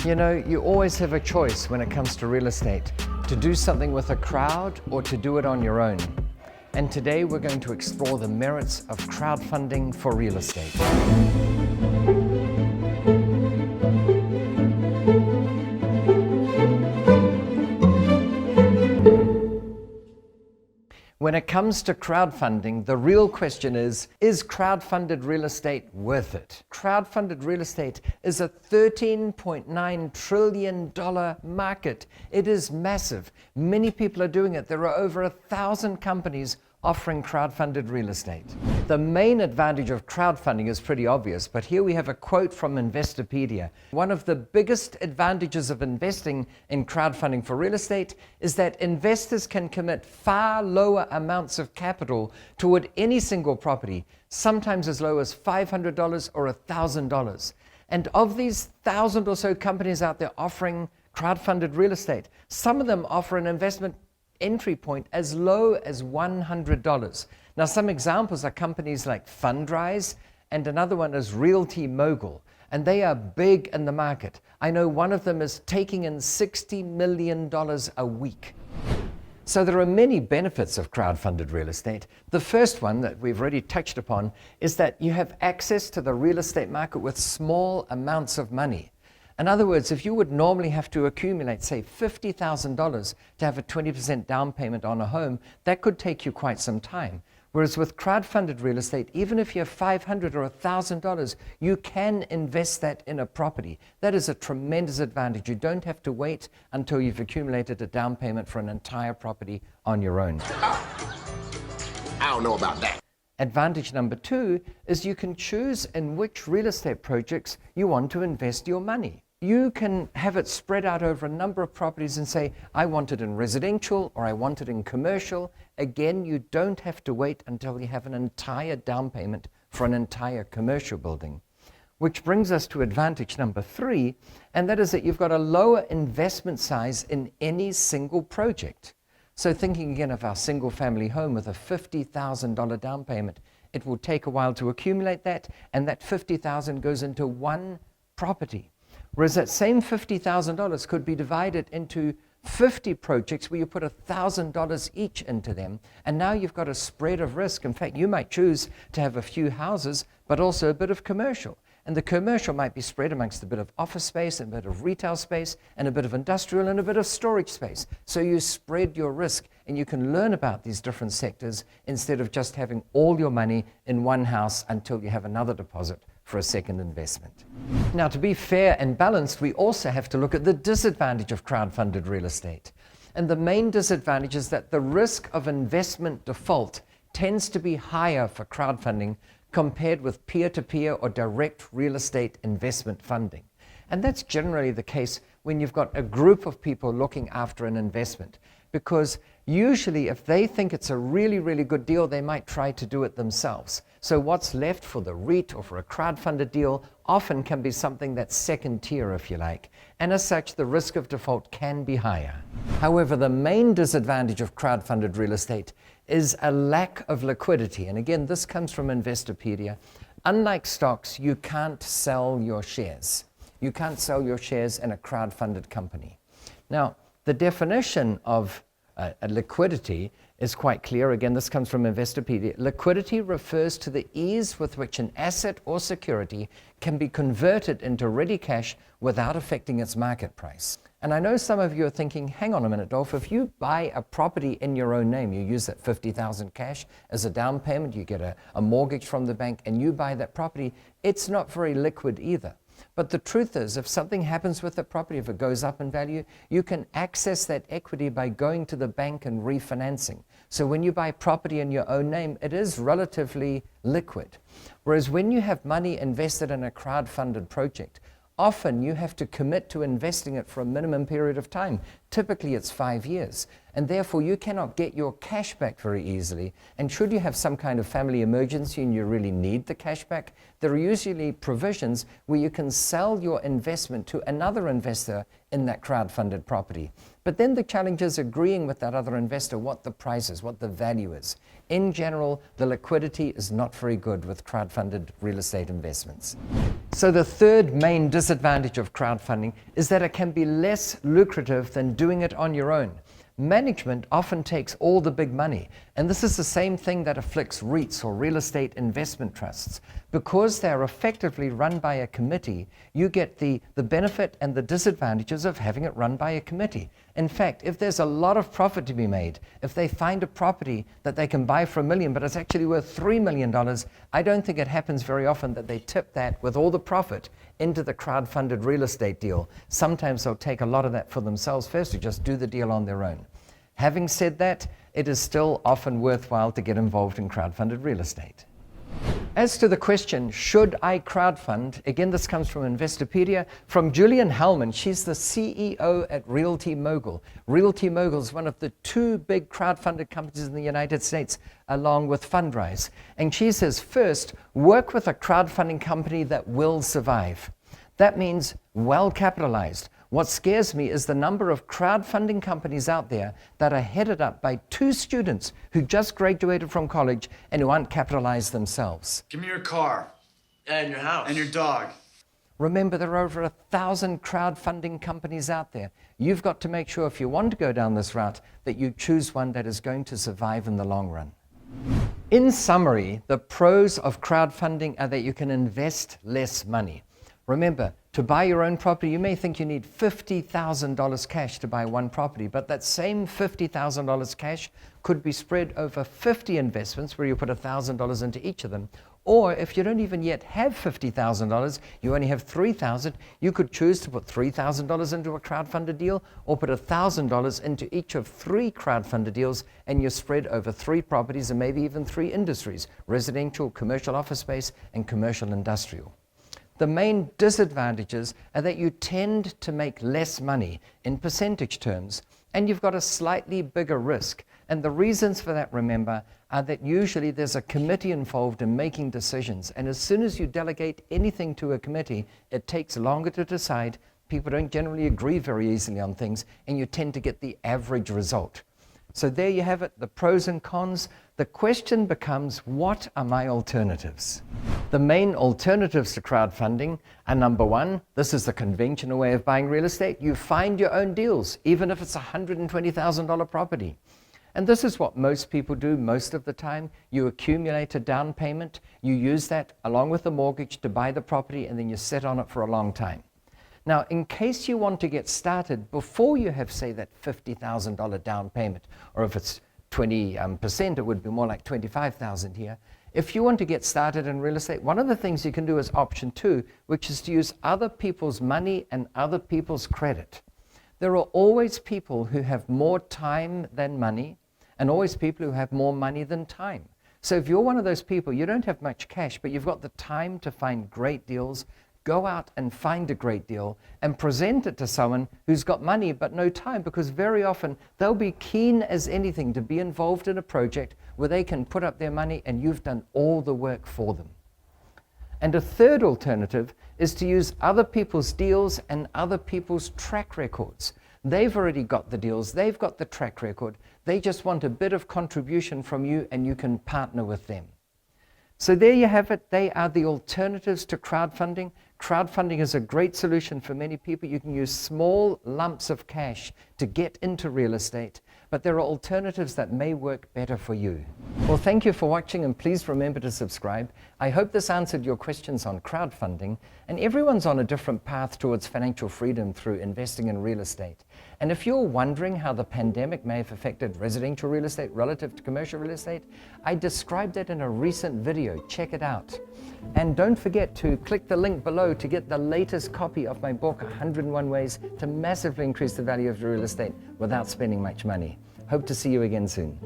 You know, you always have a choice when it comes to real estate, to do something with a crowd or to do it on your own. And today we're going to explore the merits of crowdfunding for real estate. When it comes to crowdfunding, the real question is crowdfunded real estate worth it? Crowdfunded real estate is a $13.9 trillion market. It is massive. Many people are doing it. There are over 1,000 companies offering crowdfunded real estate. The main advantage of crowdfunding is pretty obvious, but here we have a quote from Investopedia. One of the biggest advantages of investing in crowdfunding for real estate is that investors can commit far lower amounts of capital toward any single property, sometimes as low as $500 or $1,000. And of these 1,000 or so companies out there offering crowdfunded real estate, some of them offer an investment entry point as low as $100. Now, some examples are companies like Fundrise, and another one is Realty Mogul, and they are big in the market. I know one of them is taking in $60 million a week. So there are many benefits of crowdfunded real estate. The first one that we've already touched upon is that you have access to the real estate market with small amounts of money. In other words, if you would normally have to accumulate, say, $50,000 to have a 20% down payment on a home, that could take you quite some time. Whereas with crowdfunded real estate, even if you have $500 or $1,000, you can invest that in a property. That is a tremendous advantage. You don't have to wait until you've accumulated a down payment for an entire property on your own. I don't know about that. Advantage number two is you can choose in which real estate projects you want to invest your money. You can have it spread out over a number of properties and say, I want it in residential or I want it in commercial. Again, you don't have to wait until you have an entire down payment for an entire commercial building. Which brings us to advantage number three, and that is that you've got a lower investment size in any single project. So thinking again of our single family home with a $50,000 down payment, it will take a while to accumulate that, and that $50,000 goes into one property. Whereas that same $50,000 could be divided into 50 projects where you put $1,000 each into them, and now you've got a spread of risk. In fact, you might choose to have a few houses, but also a bit of commercial. And the commercial might be spread amongst a bit of office space, and a bit of retail space, and a bit of industrial, and a bit of storage space. So you spread your risk, and you can learn about these different sectors instead of just having all your money in one house until you have another deposit for a second investment. Now, to be fair and balanced, we also have to look at the disadvantage of crowdfunded real estate. And the main disadvantage is that the risk of investment default tends to be higher for crowdfunding compared with peer-to-peer or direct real estate investment funding. And that's generally the case when you've got a group of people looking after an investment, because usually if they think it's a really, really good deal, they might try to do it themselves. So what's left for the REIT or for a crowdfunded deal often can be something that's second tier, if you like. And as such, the risk of default can be higher. However, the main disadvantage of crowdfunded real estate is a lack of liquidity. And again, this comes from Investopedia. Unlike stocks, you can't sell your shares. You can't sell your shares in a crowdfunded company. Now, the definition of a liquidity is quite clear. Again, this comes from Investopedia. Liquidity refers to the ease with which an asset or security can be converted into ready cash without affecting its market price. And I know some of you are thinking, hang on a minute, Dolf, if you buy a property in your own name, you use that $50,000 cash as a down payment, you get a mortgage from the bank, and you buy that property, it's not very liquid either. But the truth is, if something happens with the property, if it goes up in value, you can access that equity by going to the bank and refinancing. So when you buy property in your own name, it is relatively liquid. Whereas when you have money invested in a crowdfunded project, often you have to commit to investing it for a minimum period of time, typically it's 5 years. And therefore, you cannot get your cash back very easily. And should you have some kind of family emergency and you really need the cash back, there are usually provisions where you can sell your investment to another investor in that crowdfunded property. But then the challenge is agreeing with that other investor what the price is, what the value is. In general, the liquidity is not very good with crowdfunded real estate investments. So the third main disadvantage of crowdfunding is that it can be less lucrative than doing it on your own. Management often takes all the big money, and this is the same thing that afflicts REITs or real estate investment trusts. Because they're effectively run by a committee, you get the benefit and the disadvantages of having it run by a committee. In fact, if there's a lot of profit to be made, if they find a property that they can buy for $1 million, but it's actually worth $3 million, I don't think it happens very often that they tip that with all the profit into the crowdfunded real estate deal. Sometimes they'll take a lot of that for themselves first, or just do the deal on their own. Having said that, it is still often worthwhile to get involved in crowdfunded real estate. As to the question, should I crowdfund? Again, this comes from Investopedia, from Julian Hellman. She's the CEO at Realty Mogul. Realty Mogul is one of the 2 big crowdfunded companies in the United States, along with Fundrise. And she says, first, work with a crowdfunding company that will survive. That means well capitalized. What scares me is the number of crowdfunding companies out there that are headed up by 2 students who just graduated from college and who aren't capitalized themselves. Give me your car. And your house. And your dog. Remember, there are over 1,000 crowdfunding companies out there. You've got to make sure, if you want to go down this route, that you choose one that is going to survive in the long run. In summary, the pros of crowdfunding are that you can invest less money. Remember, to buy your own property, you may think you need $50,000 cash to buy one property, but that same $50,000 cash could be spread over 50 investments where you put $1,000 into each of them. Or if you don't even yet have $50,000, you only have $3,000, you could choose to put $3,000 into a crowdfunded deal or put $1,000 into each of 3 crowdfunded deals, and you're spread over 3 properties and maybe even 3 industries: residential, commercial office space, and commercial industrial. The main disadvantages are that you tend to make less money in percentage terms, and you've got a slightly bigger risk. And the reasons for that, remember, are that usually there's a committee involved in making decisions. And as soon as you delegate anything to a committee, it takes longer to decide. People don't generally agree very easily on things, and you tend to get the average result. So there you have it, the pros and cons. The question becomes, what are my alternatives? The main alternatives to crowdfunding are, number 1, this is the conventional way of buying real estate. You find your own deals, even if it's a $120,000 property. And this is what most people do most of the time. You accumulate a down payment, you use that along with the mortgage to buy the property, and then you sit on it for a long time. Now, in case you want to get started before you have, say, that $50,000 down payment, or if it's 20%, it would be more like $25,000 here. If you want to get started in real estate, one of the things you can do is option 2, which is to use other people's money and other people's credit. There are always people who have more time than money, and always people who have more money than time. So if you're one of those people, you don't have much cash, but you've got the time to find great deals, go out and find a great deal and present it to someone who's got money but no time, because very often they'll be keen as anything to be involved in a project where they can put up their money and you've done all the work for them. And a third alternative is to use other people's deals and other people's track records. They've already got the deals, they've got the track record, they just want a bit of contribution from you and you can partner with them. So there you have it. They are the alternatives to crowdfunding. Crowdfunding is a great solution for many people. You can use small lumps of cash to get into real estate, but there are alternatives that may work better for you. Well, thank you for watching, and please remember to subscribe. I hope this answered your questions on crowdfunding, and everyone's on a different path towards financial freedom through investing in real estate. And if you're wondering how the pandemic may have affected residential real estate relative to commercial real estate, I described it in a recent video. Check it out. And don't forget to click the link below to get the latest copy of my book, 101 Ways to Massively Increase the Value of Your Real Estate Without Spending Much Money. Hope to see you again soon.